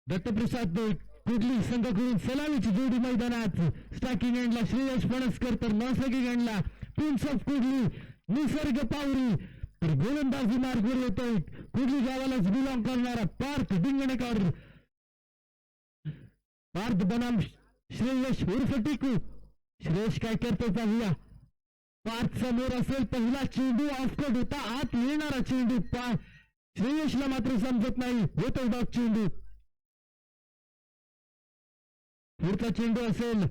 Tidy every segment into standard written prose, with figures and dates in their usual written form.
दत्तप्रसाद कुडली संघाकडून सलामीची जोडी मैदानात. स्ट्रायकिंग एंडला श्रेयस फणसकर तर नॉनस्ट्रायकिंग एंडला प्रिन्स ऑफ कुडली निसर्ग पावरी. तर गोलंदाजी मार्गवर येतोय कुडली गावालाच बिलॉंग करणारा पार्थ डिंगणेकर. पार्थ बनाम श्रेयस उर्फ टिकू. श्रेयस काय करतो पाहूया. पार्थ समोर असेल पहिला चेंडू ऑफकट होता आत येणारा चेंडू. श्रेयसला मात्र समजत नाही होतो डॉग चेंडू. पुढचा चेंडू असेल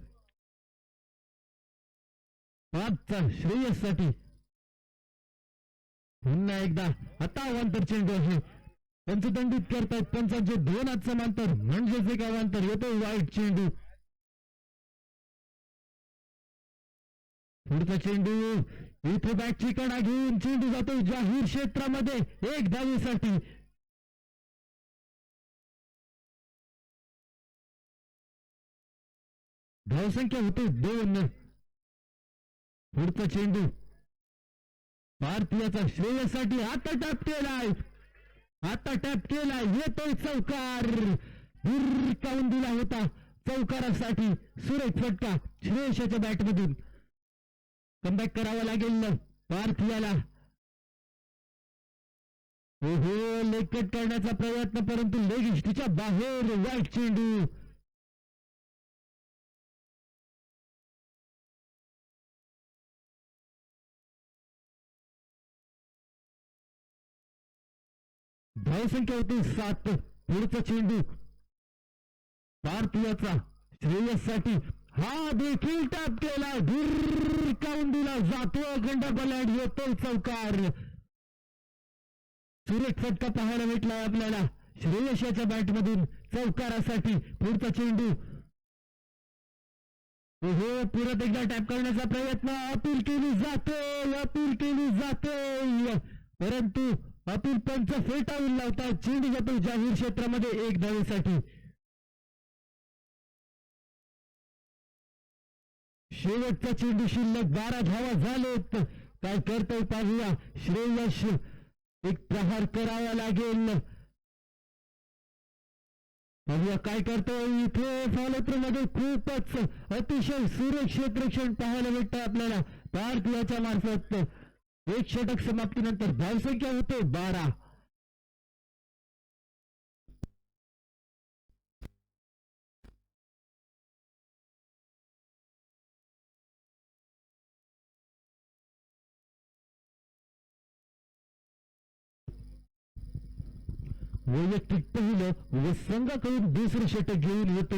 पाचचा श्रेयससाठी. पुन्हा एकदा आता अवांतर चेंडू आहे. पंचदंडित करतायत पंचांचे दोन हात समांतर म्हणजेच एक अवांतर. येतो वाईट चेंडू. पुढचा चेंडू इथे बॅटची कडा घेऊन चेंडू जातो जाहीर क्षेत्रामध्ये एक धावेसाठी. धावसंख्या होते 2. पुढचा चेंडू भारतीयाचा श्रेयसाठी आता टॅप केलाय. आता टॅप केलाय. येतोय चौकार. हिरकावून दिला होता चौकारासाठी. सुरेख फटका श्रेयसच्या बॅटमधून. कमबॅक करावा लागेल भारतीयाला. हो लेग कट करण्याचा प्रयत्न परंतु लेग इष्टीच्या बाहेर. वाईट चेंडू. धावसंख्या होती 7. पुढचा चेंडू भारतीयाचा श्रेयससाठी. हा देखील टॅप केला. ढिरकावून दिला जातो अखंड बलँड. येतो चौकार. सुरेख फटका पाहायला भेटला आपल्याला श्रेयसच्या बॅटमधून चौकारासाठी. पुढचा चेंडू हो परत एकदा टॅप करण्याचा प्रयत्न. अपील केली जाते. अपील केली जाते परंतु अपील पंच फेटाळून लावतात. चेंडू जातो जाहीर क्षेत्रामध्ये एक धावेसाठी. शेवटचा चेंडू शिल्लक 12 धावा झालेत. काय करतोय पाहूया. श्रेयस एक प्रहार करावा लागेल. पाहूया काय करतोय. इथे फॉलोथ्रो मध्ये खूपच अतिशय सुरेख क्षेत्ररक्षण पाहायला भेटतं आपल्याला भारतीयाच्या मार्फत. एक षटक समाप्तीनंतर धावसंख्या होते 12. वैयक्तिक पहिलं व संघाकडून दुसरं षटक घेऊन येतो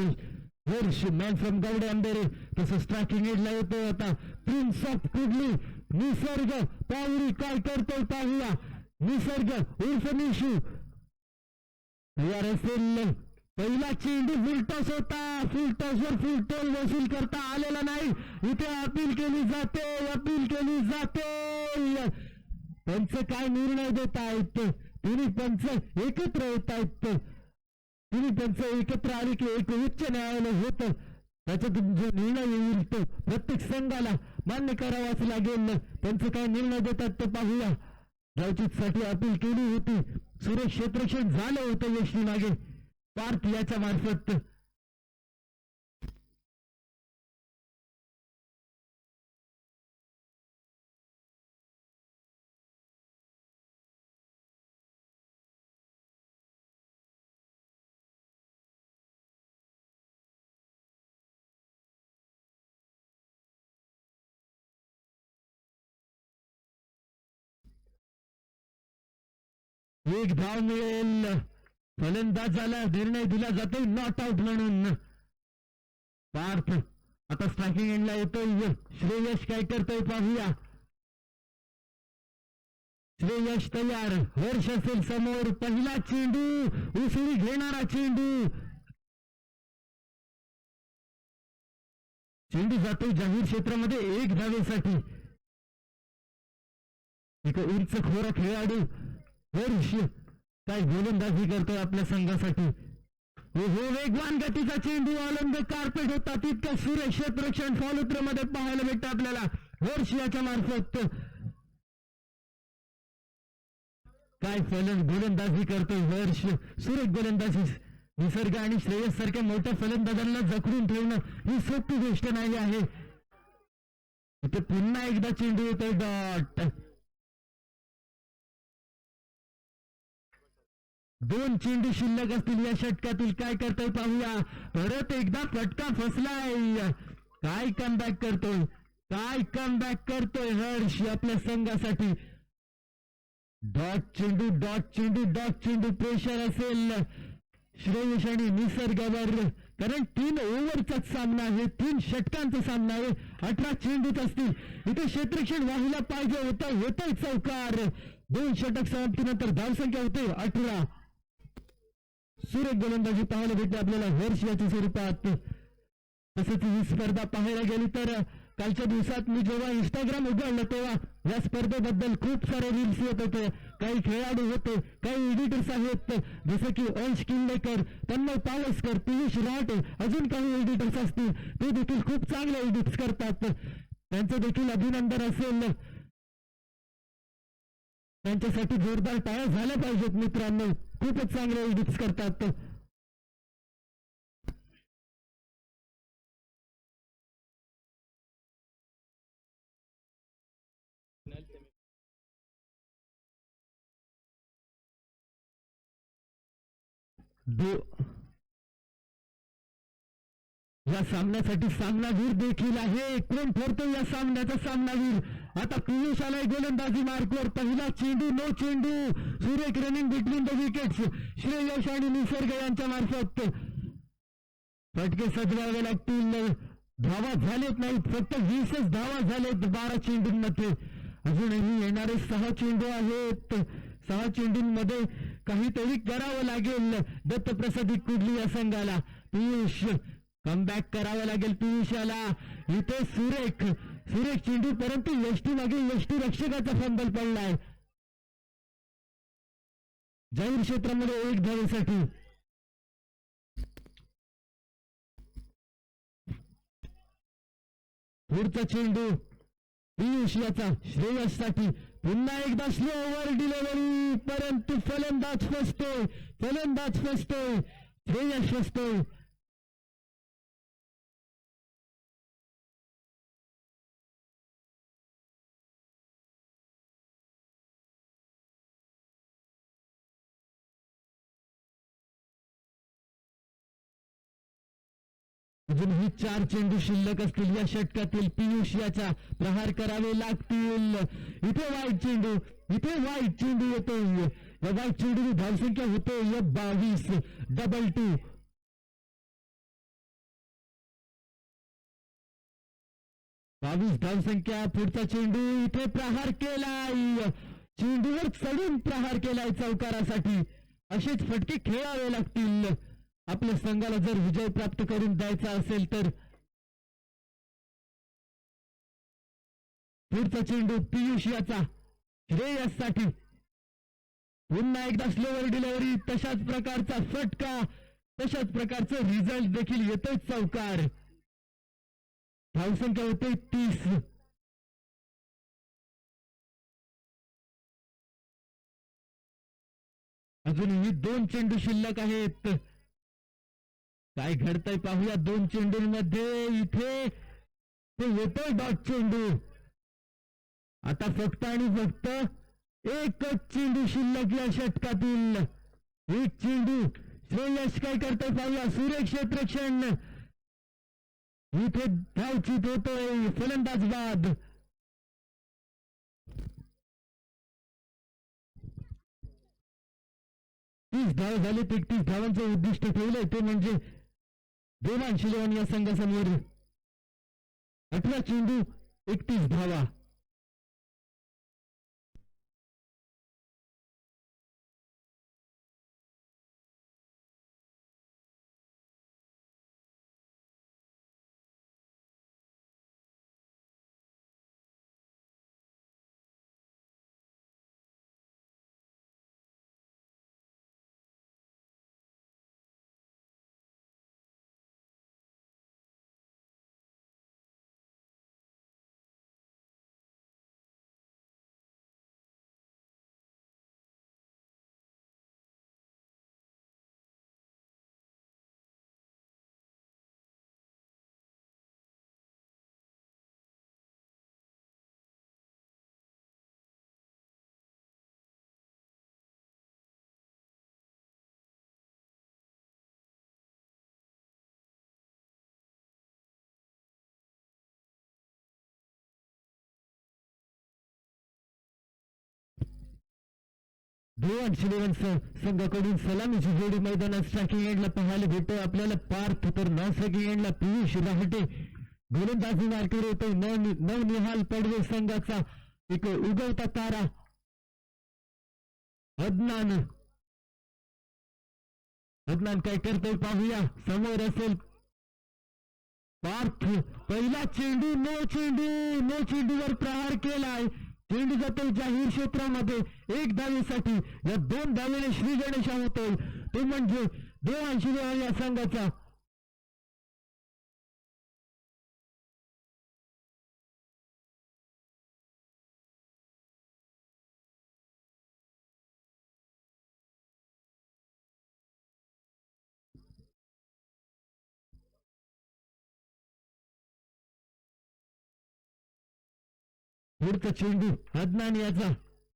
हर्ष मॅन फ्रॉम गावडे अंधेरे. तसं स्ट्रायकिंग एंडला येतो आता प्रिन्स ऑफ कुडली निसर्ग पावरी. काय करतोय पाहूया. निसर्ग उर्फ निशू. असेल पहिला चेंडू फुलटॉस होता. फुलटॉसवर फुलटॉस वसूल करता आलेला नाही. इथे अपील केली जाते. अपील केली जाते. पंच काय निर्णय देत आहेत. तिन्ही पंच एकत्र येत आहेत. तिन्ही पंच एकत्र आले की एक उच्च न्यायालय होतं. त्याच्यातून जो निर्णय येईल तो प्रत्येक संघाला मान्य करावाच लागेल. पंच काय निर्णय देतात ते पाहूया. साठी अपील केली होती. सुरेश क्षेत्ररक्षण झालं होतं यशनी मागे पार्थ याच्या मार्फत. एक धाव मिळेल. फलंदाजाला निर्णय दिला जातो नॉट आउट म्हणून. पार्थ आता स्ट्रायकिंग एंडला येतोय. श्रेयस काय करतोय पाहूया. श्रेयस तयार. हर्ष असेल समोर. पहिला चेंडू उसळी घेणारा चेंडू. चेंडू जातो जाहीर क्षेत्रामध्ये एक धावेसाठी. एक उंच खोरा खेळाडू हर्ष काय गोलंदाजी करतोय आपल्या संघासाठी. हो वेगवान गतीचा चेंडू. ऑलंद कार्पेट होता तितकं सुरेश क्षेत्ररक्षण फॉलोथ्रो मध्ये पाहायला भेटतं आपल्याला हर्ष याच्या मार्फत. काय फलंदाजी गोलंदाजी करतोय हर्ष. सुरेख गोलंदाजी निसर्ग आणि श्रेयस सारख्या मोठ्या फलंदाजांना जखडून ठेवणं ही सोपी गोष्ट नाही आहे. इथे पुन्हा एकदा चेंडू येतोय डॉट. 2 चेंडू शिल्लक असतील या षटकातील. काय करतोय पाहूया. परत एकदा फटका फसलाय. काय कमबॅक करतोय, काय कमबॅक करतोय हर्ष आपल्या संघासाठी. डॉट चेंडू, डॉट चेंडू, डॉट चेंडू. प्रेशर असेल श्रेयश आणि निसर्गावर, कारण 3 ओव्हरचाच सामना आहे, 3 षटकांचा सामना आहे. 18 चेंडूच असतील. इथे क्षेत्ररक्षण व्हायला पाहिजे होतं. होतोय चौकार. 2 षटक समाप्तीनंतर धावसंख्या होते 18. सुरेख गोलंदाजी पाहायला भेटते आपल्याला हर्ष याच्या स्वरूपात. तसेच ही स्पर्धा पाहायला गेली तर कालच्या दिवसात मी जेव्हा इंस्टाग्राम उघडलं तेव्हा या स्पर्धेबद्दल खूप सारे रील्स येत होते. काही खेळाडू होते, काही एडिटर्स आहेत, जसं की अंश किल्लेकर, तन्मय पावसकर, पियुष राटे, अजून काही एडिटर्स असतील, ते देखील खूप चांगले एडिट्स करतात. त्यांचं देखील अभिनंदन असेल. त्यांच्यासाठी जोरदार टाळ्या झाल्या पाहिजेत मित्रांनो. खूपच चांगले एडिट्स करतात. या सामन्यासाठी सामनावीर देखील आहे. कोण ठरतो या सामन्याचा सामनावीर. आता पियुष आलाय गोलंदाजी मार्कवर. पहिला चेंडू, नो चेंडू. सुरेख running between the wickets. Shreyash आणि निसर्ग यांच्या मार्फत फटके सजवावे लागतील. धावा झालेत नाहीत, फक्त 20च धावा झालेत 12 चेंडूंमध्ये. अजूनही येणारे 6 चेंडू आहेत. 6 चेंडूंमध्ये काहीतरी करावं लागेल दत्तप्रसाद कुडली या संघाला. पियुष कमबॅक करावं लागेल पियुषाला. इथे सुरेख चेंडू, परंतु यष्टी मागे यष्टी रक्षकाचा फंबल पडलाय. जाहीर क्षेत्रामध्ये 1 धावेसाठी. पुढचा चेंडू पियुष याचा श्रेयससाठी. पुन्हा एकदा स्लो ओव्हर डिलिव्हरी, परंतु फलंदाज फसतोय. श्रेयस फसतोय. अजूनही 4 चेंडू शिल्लक असतील या षटकातील. पियुष याचा प्रहार करावे लागतील. इथे वाईट चेंडू येतोय. या वाईट चेंडूची धावसंख्या होते 22. डबल 2. धावसंख्या. पुढचा चेंडू, इथे प्रहार केलाय. चेंडूवर चढून प्रहार केलाय चौकारासाठी. असेच फटके खेळावे लागतील आपल्या संघाला जर विजय प्राप्त करून द्यायचा असेल तर. पुढचा चेंडू पियुष याचा श्रेयससाठी. पुन्हा एकदा स्लोवर डिलिव्हरी, तशाच प्रकारचा फटका, तशाच प्रकारचं रिझल्ट देखील येतोय चौकार. धावसंख्या होते 30. अजूनही 2 चेंडू शिल्लक आहेत. काय घडतंय पाहूया 2 चेंडूंमध्ये. इथे येतोय डॉट चेंडू. आता फक्त आणि फक्त 1च चेंडू शिल्लक या षटकातील. 1 चेंडू. श्रेयस काय करतोय पाहूया. सुरेख क्षेत्ररक्षण. इथे धावचीत होतोय. फलंदाज बाद. तीस धाव झाले. 31 धावांचं उद्दिष्ट ठेवलंय, ते म्हणजे देवांश लेवान या संघासमोर. 18 चेंडू 31 धावा. देवांश इलेव्हन संघाकडून सलामीची जोडी मैदानात स्ट्रायकिंग एंडला पाहायला भेटतो आपल्याला. पार्थ तर नॉन स्ट्रायकिंग एंडला पियुष राहटे. गोलंदाजी मार्केट होतो नवनिहाल पडवे संघाचा एक उगवता तारा अदनान काय करतोय पाहूया. समोर असेल पार्थ. पहिला चेंडू नो चेंडूवर प्रहार केलाय. चेंडू जातोय जाहीर क्षेत्रामध्ये एक धावेसाठी. या 2 धावेने श्री गणेशा होतोय तो म्हणजे देवांशी या संघाचा. पुढचा चेंडू अदनान याचा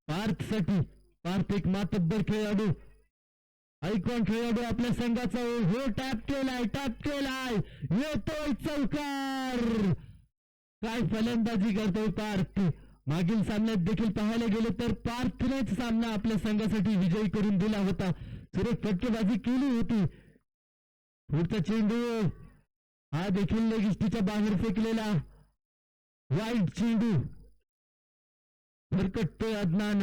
पार्थ साठी. पार्थ एक मातब्बर खेळाडू आयकॉन खेळाडू आपल्या संघाचा. हो टॅप केलाय येतोय चौकार. काय फलंदाजी करतोय पार्थ. मागील सामन्यात देखील पाहायला गेले तर पार्थनेच सामना आपल्या संघासाठी विजयी करून दिला होता. सुरेख फटकेबाजी केली होती. पुढचा चेंडू हा देखील लेगिस्टीच्या बाहेर फेकलेला वाईट चेंडू. भरकटतोय अदनान.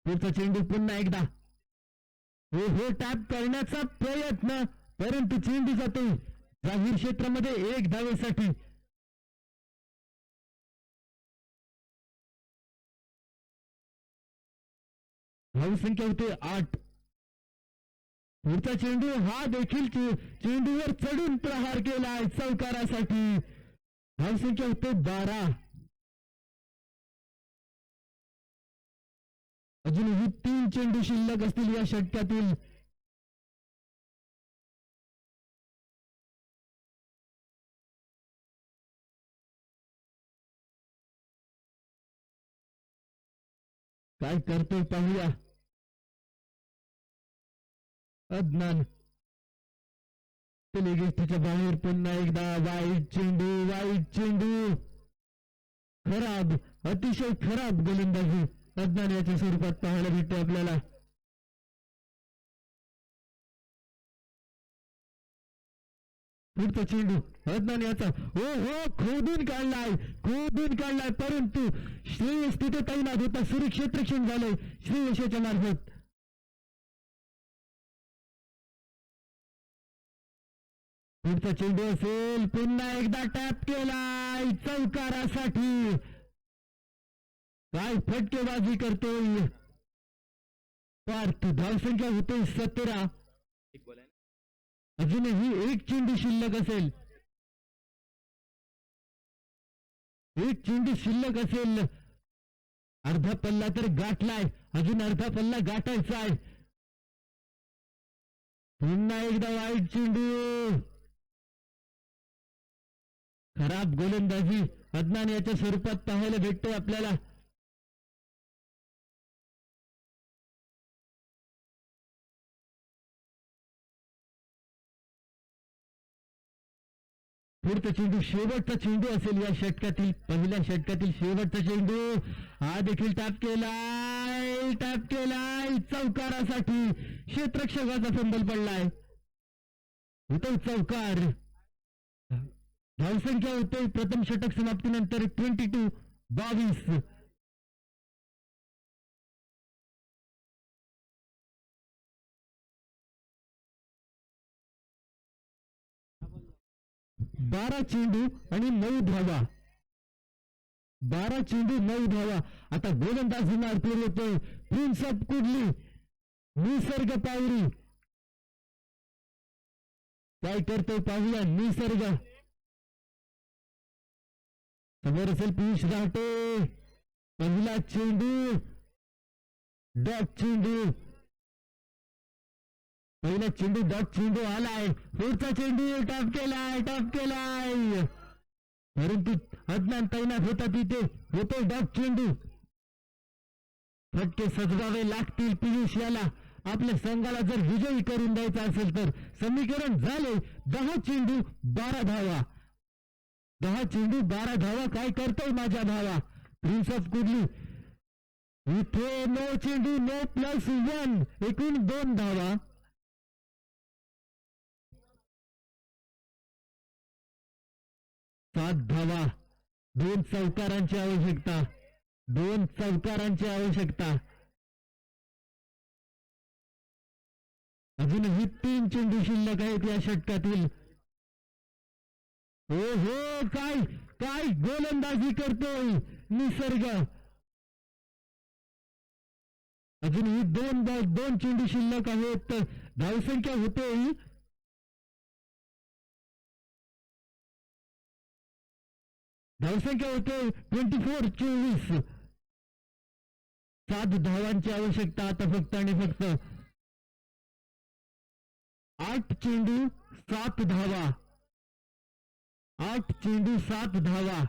पुढचा चेंडू पुन्हा एकदा हो टॅप करण्याचा प्रयत्न परंतु चेंडू जातो जाहीर क्षेत्रामध्ये एक धावेसाठी. धावसंख्या होते 8. पुढचा चेंडू हा देखील चेंडूवर चढून प्रहार केलाय चौकारासाठी. धावसंख्या होते 12. अजूनही 3 चेंडू शिल्लक असतील या षटकातील. काय करतोय पाहूया अदनान. लेगिस्टीच्या बाहेर पुन्हा एकदा वाईट चेंडू. खराब अतिशय खराब गोलंदाजी अदनान याच्या स्वरूपात पाहायला भेटते आपल्याला. पुढचा चेंडू अदनान याचा हो खोदून काढलाय परंतु श्रेयस तिथे तैनात होता. सुरक्षित रक्षण झालंय श्रेयशाच्या मार्फत. पुढचा चेंडू असेल पुन्हा एकदा टॅप केलाय चौकारासाठी. काय फटकेबाजी करतोय पार्थ. धावसंख्या होते 17. अजूनही एक चेंडू शिल्लक असेल. अर्धा पल्ला तर गाठलाय. अजून अर्धा पल्ला गाठायचा आहे. पुन्हा एकदा वाईट चेंडू. खराब गोलंदाजी अदनान याच्या स्वरूपात पाहायला भेटतोय आपल्याला. पुढचा चेंडू शेवटचा चेंडू असेल या षटकातील. पहिल्या षटकातील शेवटचा चेंडू हा देखील टॅप केलाय चौकारासाठी. क्षेत्ररक्षकाचा फंबल पडलाय. होतो चौकार. धावसंख्या होते प्रथम षटक समाप्तीनंतर 22. 12 चेंडू आणि 9 धावा. 12 चेंडू 9 धावा. आता गोलंदाजी मार्फत येतोय प्रिन्स ऑफ कुडली निसर्ग पावरी. काय करतोय पाहूया निसर्ग. समोर असेल पियुष राहटे. पहिला चेंडू डॉट चेंडू. पहिला चेंडू डॉट चेंडू आलाय. पुढचा चेंडू टॉप केलाय परंतु अदनान तैनात होता तिथे. होतो डॉट चेंडू. फटके सजवावे लागतील पियुष याला. आपल्या संघाला जर विजयी करून द्यायचा असेल तर. समीकरण झाले 10 चेंडू 12 धावा. 10 चेंडू 12 धावा. काय करतोय माझ्या भावा प्रिन्स ऑफ कुडली. इथे नो चेंडू, नो +1, एकूण 2 धावा. सात धावा, 2 चौकारांची आवश्यकता, 2 चौकारांची आवश्यकता. अजूनही 3 चेंडू शिल्लक आहेत या षटकातील. हो हो, काय काय गोलंदाजी करतोय निसर्ग. अजूनही 2 चेंडू शिल्लक आहेत. धावसंख्या होते धावसंख्या होते 24-24. 7 धावांची आवश्यकता आता फक्त आणि फक्त. 8 चेंडू 7 धावा, 8 चेंडू 7 धावा,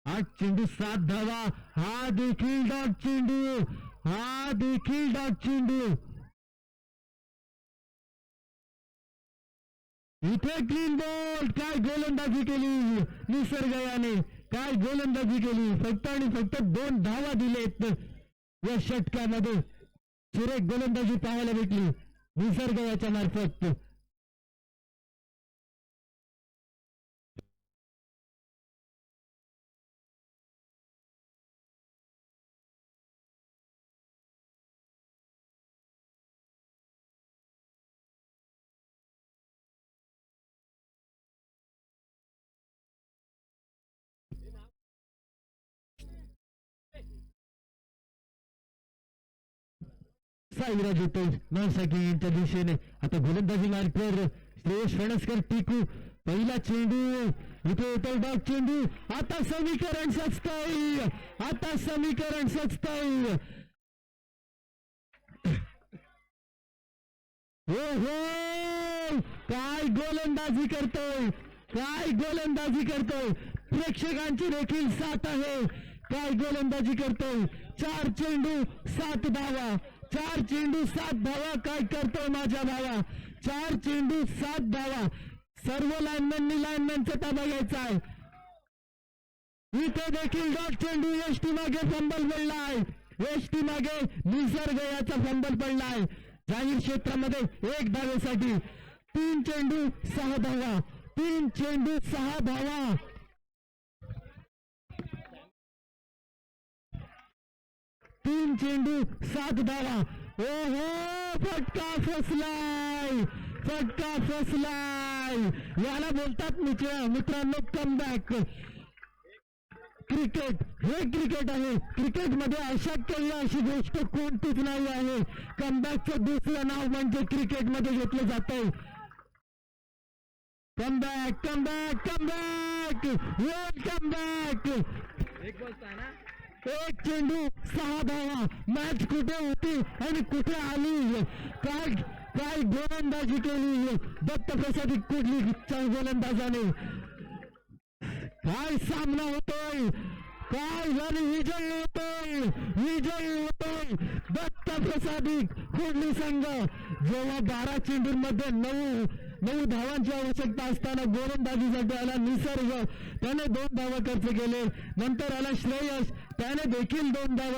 8 चेंडू 7 धावा. हा देखील डॉट चेंडू, हा देखील डॉट चेंडू. इथे क्लीन बॉल. काय गोलंदाजी केली निसर्ग याने, काय गोलंदाजी केली. फक्त आणि फक्त 2 धावा दिलेत या षटकामध्ये. सुरेख गोलंदाजी पाहायला भेटली निसर्ग याच्या मार्फत. साईराज येतो नौसाकी यांच्या दिशेने. आता गोलंदाजी मार्कवर श्रेयस फणसकर टिकू. पहिला चेंडू, इथे येतो डॉट चेंडू. आता समीकरण सचतंय, आता समीकरण सचतंय. हो हो, काय गोलंदाजी करतोय, काय गोलंदाजी करतोय. प्रेक्षकांची देखील साथ आहे. काय गोलंदाजी करतोय. 4 चेंडू 7 धावा, 4 चेंडू 7 धावा. काय करतोय माझ्या भावा. 4 चेंडू 7 धावा. सर्व लाईनमॅनचा ताबा घ्यायचा आहे. इथे देखील डॉट चेंडू. एसटी मागे फंबल पडलाय, एसटी मागे निसर्ग याचा फंबल पडलाय. जाहीर क्षेत्रामध्ये 1 धावेसाठी. 3 चेंडू 6 धावा, 3 चेंडू 6 धावा. 3 चेंडू 7 धावा. ओहो, फटका फसलाय, फटका फसलाय. याला बोलतात मित्रांनो कमबॅक. क्रिकेट हे क्रिकेट आहे. क्रिकेटमध्ये अशक्य अशी गोष्ट कोणतीच नाही आहे. कमबॅकचं दुसरं नाव म्हणजे क्रिकेटमध्ये घेतलं जातंय कमबॅक, कमबॅक, कमबॅक, कमबॅक. एक चेंडू 6 धावा. मॅच कुठे होती आणि कुठे आली. काय काय गोलंदाजी केली दत्तप्रसाद कुठलीच्या गोलंदाजाने. काय सामना होतोय, काय झाली. विजय होतोय, विजय होतोय दत्तप्रसादी कुडली संघ. जेव्हा 12 चेंडूंमध्ये 9 धावांची आवश्यकता असताना गोलंदाजीसाठी आला निसर्ग. त्याने 2 धावा खर्च केले. नंतर आला श्रेयस, त्याने देखील 2 धावा